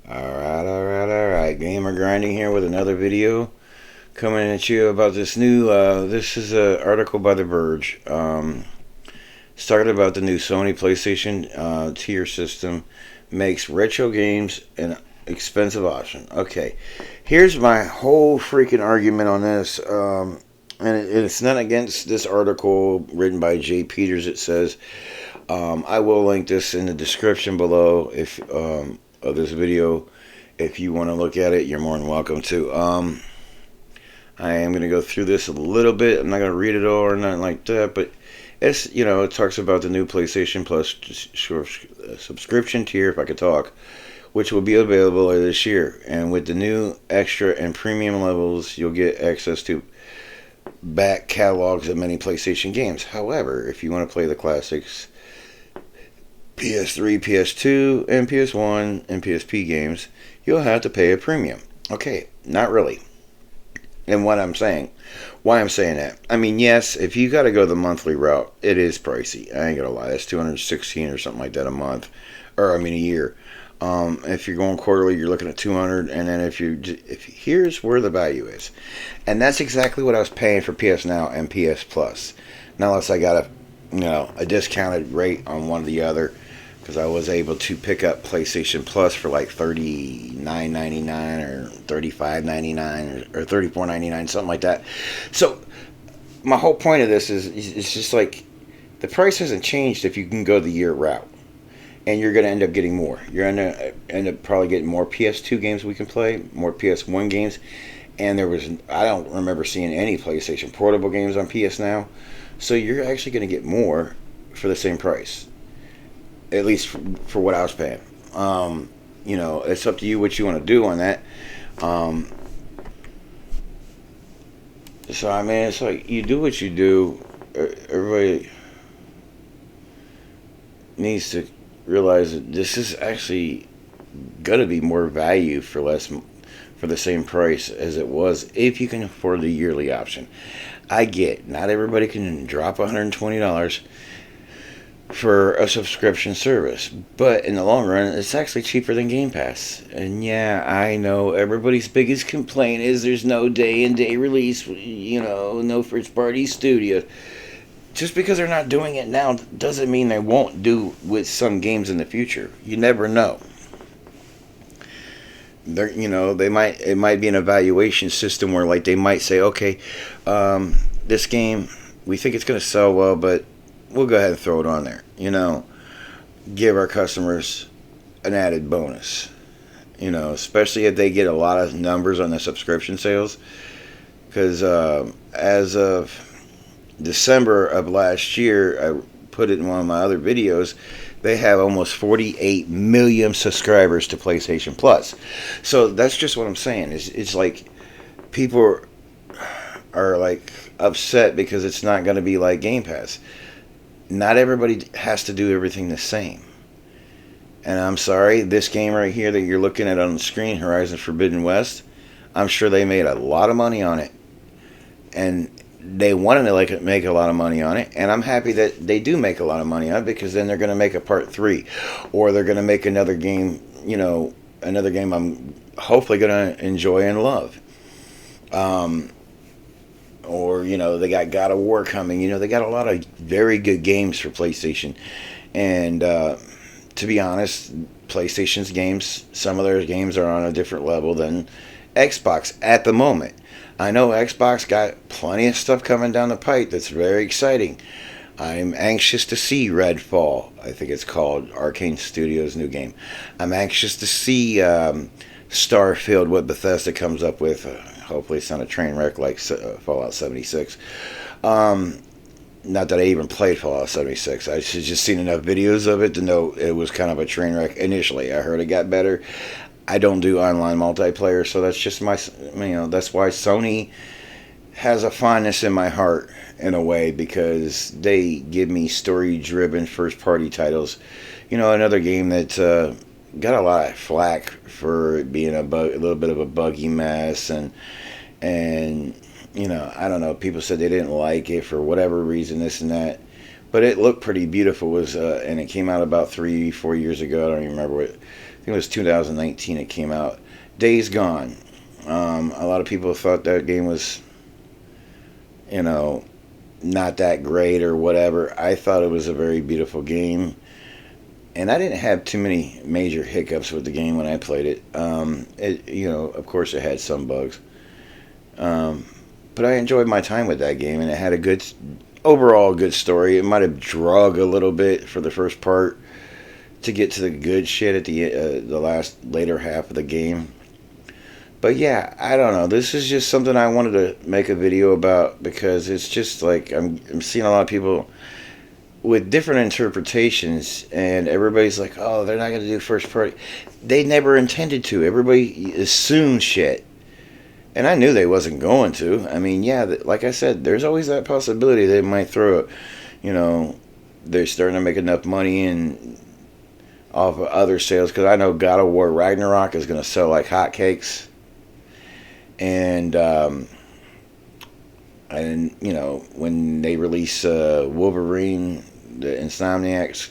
Alright. Gamer Grinding here with another video coming at you about this new, this is an article by The Verge. Started about the new Sony PlayStation tier system makes retro games an expensive option. Okay, here's my whole freaking argument on this. It's not against this article written by Jay Peters. It says, I will link this in the description below if of this video. If you want to look at it, you're more than welcome to. I am going to go through this a little bit. I'm not going to read it all or nothing like that, but it's, it talks about the new PlayStation Plus subscription tier, if I could talk, which will be available later this year. And with the new extra and premium levels, you'll get access to back catalogs of many PlayStation games. However, if you want to play the classics, PS3, PS2, and PS1 and PSP games, you'll have to pay a premium. Okay, not really. And why I'm saying that. I mean, yes, if you got to go the monthly route, it is pricey. I ain't gonna lie, that's $216 or something like that a month, or I mean a year. If you're going quarterly, you're looking at $200, and then if here's where the value is, and that's exactly what I was paying for PS Now and PS Plus. Now, unless I got a discounted rate on one or the other, because I was able to pick up PlayStation Plus for like $39.99 or $35.99 or $34.99, something like that. So my whole point of this is it's just like the price hasn't changed if you can go the year route, and you're going to end up getting more. You're going to end up probably getting more PS2 games we can play, more PS1 games, and I don't remember seeing any PlayStation Portable games on PS Now. So you're actually going to get more for the same price, at least for what I was paying. It's up to you what you want to do on that. So I mean, it's like you do what you do. Everybody needs to realize that this is actually gonna be more value for the same price as it was if you can afford the yearly option. I get not everybody can drop $120 for a subscription service, but in the long run, it's actually cheaper than GamePass. And yeah, I know everybody's biggest complaint is there's no day-and-day release, no first-party studio. Just because they're not doing it now doesn't mean they won't do with some games in the future. You never know. It might be an evaluation system where, like, they might say, okay, this game, we think it's going to sell well, but we'll go ahead and throw it on there. Give our customers an added bonus. Especially if they get a lot of numbers on the subscription sales. Because as of December of last year, I put it in one of my other videos, they have almost 48 million subscribers to PlayStation Plus. So that's just what I'm saying. It's like people are like upset because it's not going to be like Game Pass. Not everybody has to do everything the same. And I'm sorry, this game right here that you're looking at on the screen, Horizon Forbidden West, I'm sure they made a lot of money on it. And they wanted to make a lot of money on it, and I'm happy that they do make a lot of money on it, because then they're going to make a part 3, or they're going to make another game, another game I'm hopefully going to enjoy and love. Or they got God of War coming. They got a lot of very good games for PlayStation, and to be honest, PlayStation's games, some of their games are on a different level than Xbox at the moment. I know Xbox got plenty of stuff coming down the pipe that's very exciting. I'm anxious to see Redfall. I think it's called Arcane Studios' new game. I'm anxious to see Starfield, what Bethesda comes up with. Hopefully it's not a train wreck like Fallout 76. Not that I even played Fallout 76. I just seen enough videos of it to know it was kind of a train wreck initially. I heard it got better. I don't do online multiplayer, so that's just that's why Sony has a fondness in my heart in a way, because they give me story-driven first-party titles. Another game that got a lot of flack for being a little bit of a buggy mess, and I don't know, people said they didn't like it for whatever reason, this and that, but it looked pretty beautiful. And it came out about 3-4 years ago. I don't even remember what think it was 2019 it came out. Days Gone. A lot of people thought that game was, you know, not that great or whatever. I thought it was a very beautiful game, and I didn't have too many major hiccups with the game when I played it. Of course, it had some bugs, um, but I enjoyed my time with that game, and it had a good, overall good story. It might have drug a little bit for the first part to get to the good shit at the last later half of the game. But yeah, I don't know. This is just something I wanted to make a video about because it's just like I'm seeing a lot of people with different interpretations, and everybody's like, "Oh, they're not going to do first party." They never intended to. Everybody assumed shit, and I knew they wasn't going to. I mean, yeah, like I said, there's always that possibility they might throw it. You know, they're starting to make enough money and off of other sales because I know God of War Ragnarok is going to sell like hotcakes. And when they release Wolverine, the Insomniacs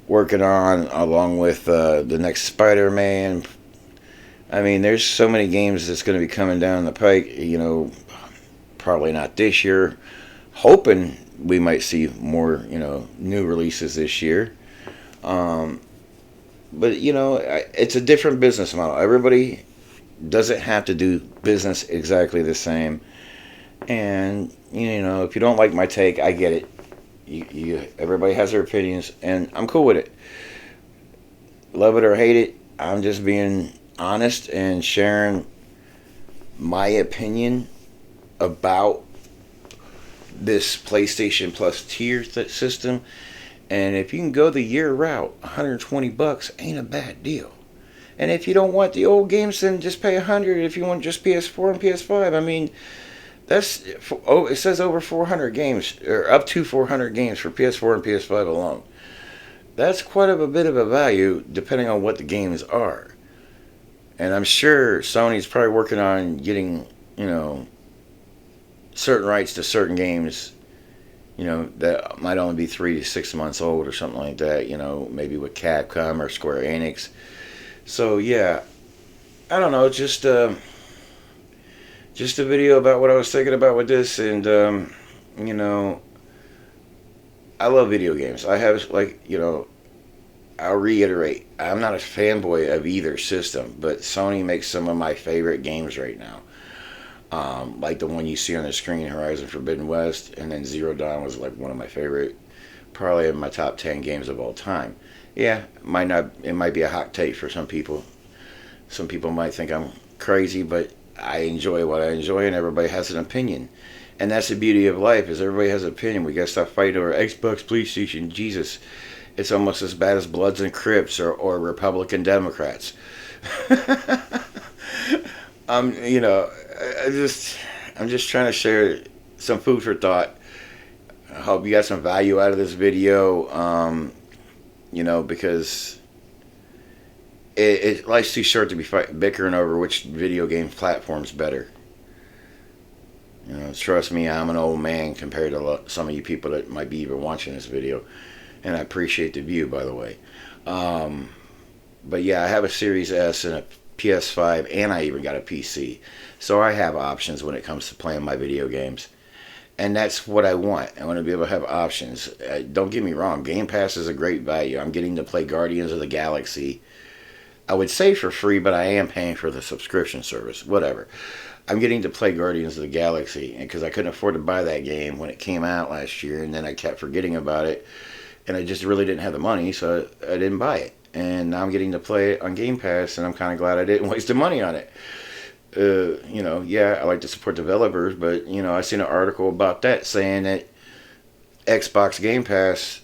working on along with the next Spider-Man. I mean, there's so many games that's going to be coming down the pike. Probably not this year. Hoping we might see more new releases this year. But it's a different business model. Everybody doesn't have to do business exactly the same. And if you don't like my take, I get it. Everybody has their opinions, and I'm cool with it. Love it or hate it, I'm just being honest and sharing my opinion about this PlayStation Plus tier system. And if you can go the year route, $120 ain't a bad deal. And if you don't want the old games, then just pay $100 if you want just PS4 and PS5. I mean, it says over 400 games, or up to 400 games for PS4 and PS5 alone. That's quite a bit of a value, depending on what the games are. And I'm sure Sony's probably working on getting, certain rights to certain games, that might only be 3 to 6 months old or something like that, maybe with Capcom or Square Enix. So yeah, I don't know, just a video about what I was thinking about with this, and I love video games. I have I'll reiterate, I'm not a fanboy of either system, but Sony makes some of my favorite games right now. Like the one you see on the screen, Horizon Forbidden West, and then Zero Dawn was like one of my favorite, probably in my top 10 games of all time. Yeah, it might be a hot take for some people. Some people might think I'm crazy, but I enjoy what I enjoy, and everybody has an opinion. And that's the beauty of life, is everybody has an opinion. We gotta stop fighting over Xbox, PlayStation, Jesus. It's almost as bad as Bloods and Crips or Republican Democrats. I'm just trying to share some food for thought. I hope you got some value out of this video. Because life's too short to be bickering over which video game platform's better. Trust me, I'm an old man compared to some of you people that might be even watching this video. And I appreciate the view, by the way. But yeah, I have a Series S and a PS5, and I even got a PC. So I have options when it comes to playing my video games. And that's what I want. I want to be able to have options. Don't get me wrong, GamePass is a great value. I'm getting to play Guardians of the Galaxy. I would say for free, but I am paying for the subscription service. Whatever. I'm getting to play Guardians of the Galaxy because I couldn't afford to buy that game when it came out last year, and then I kept forgetting about it. And I just really didn't have the money, so I didn't buy it. And now I'm getting to play it on Game Pass, and I'm kind of glad I didn't waste the money on it. I like to support developers, but, I seen an article about that saying that Xbox Game Pass,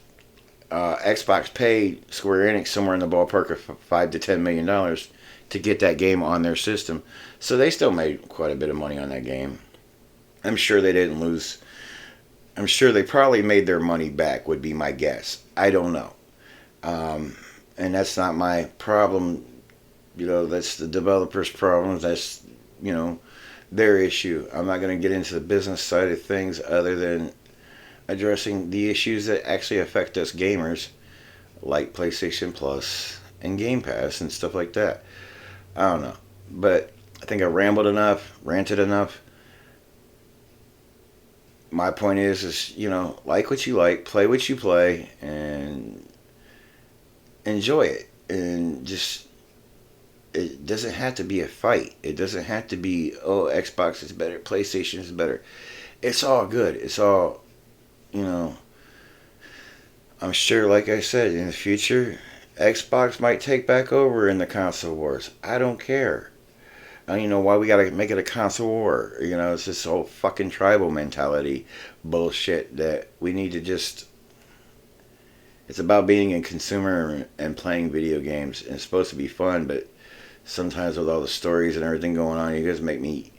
Xbox paid Square Enix somewhere in the ballpark of $5 to $10 million to get that game on their system. So they still made quite a bit of money on that game. I'm sure they didn't lose. I'm sure they probably made their money back, would be my guess. I don't know. And that's not my problem. That's the developer's problem. That's, their issue. I'm not going to get into the business side of things other than addressing the issues that actually affect us gamers, like PlayStation Plus and GamePass and stuff like that. I don't know. But I think I rambled enough, ranted enough. My point is, like what you like, play what you play, and enjoy it. And just, it doesn't have to be a fight. It doesn't have to be, oh, Xbox is better, PlayStation is better. It's all good. It's all, you know, I'm sure, like I said, in the future, Xbox might take back over in the console wars. I don't care. I don't even know why we gotta make it a console war. It's this whole fucking tribal mentality bullshit that we need to just. It's about being a consumer and playing video games. And it's supposed to be fun, but sometimes with all the stories and everything going on, you guys make me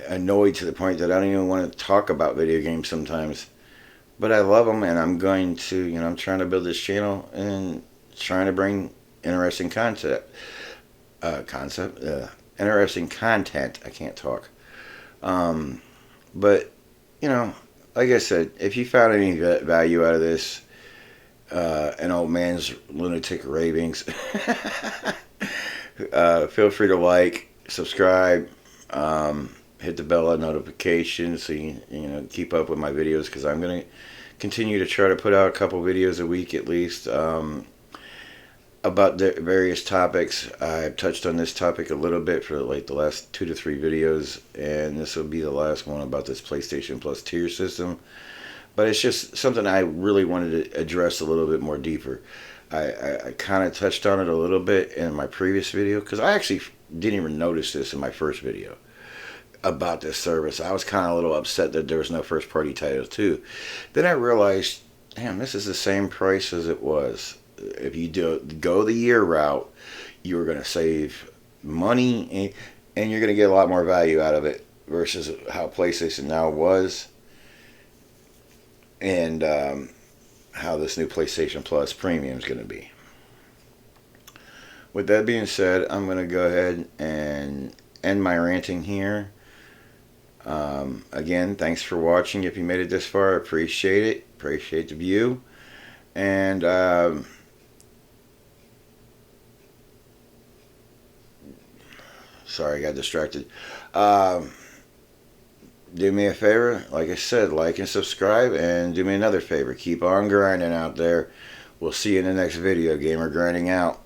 annoyed to the point that I don't even want to talk about video games sometimes. But I love them, and I'm going to, I'm trying to build this channel and trying to bring interesting interesting content. I can't talk. But, like I said, if you found any value out of this, an old man's lunatic ravings, feel free to like, subscribe, hit the bell notification so you keep up with my videos, because I'm going to continue to try to put out a couple videos a week at least, about the various topics. I've touched on this topic a little bit for like the last 2 to 3 videos, and this will be the last one about this PlayStation Plus tier system. But it's just something I really wanted to address a little bit more deeper. I kind of touched on it a little bit in my previous video, because I actually didn't even notice this in my first video about this service. I was kind of a little upset that there was no first party titles too. Then I realized, damn, this is the same price as it was. If you go the year route, you're going to save money, and you're going to get a lot more value out of it versus how PlayStation Now was, and how this new PlayStation Plus Premium is going to be. With that being said, I'm going to go ahead and end my ranting here. Again, thanks for watching. If you made it this far, I appreciate it. Appreciate the view. And sorry, I got distracted. Do me a favor, like I said, like and subscribe, and do me another favor. Keep on grinding out there. We'll see you in the next video. Gamer grinding out.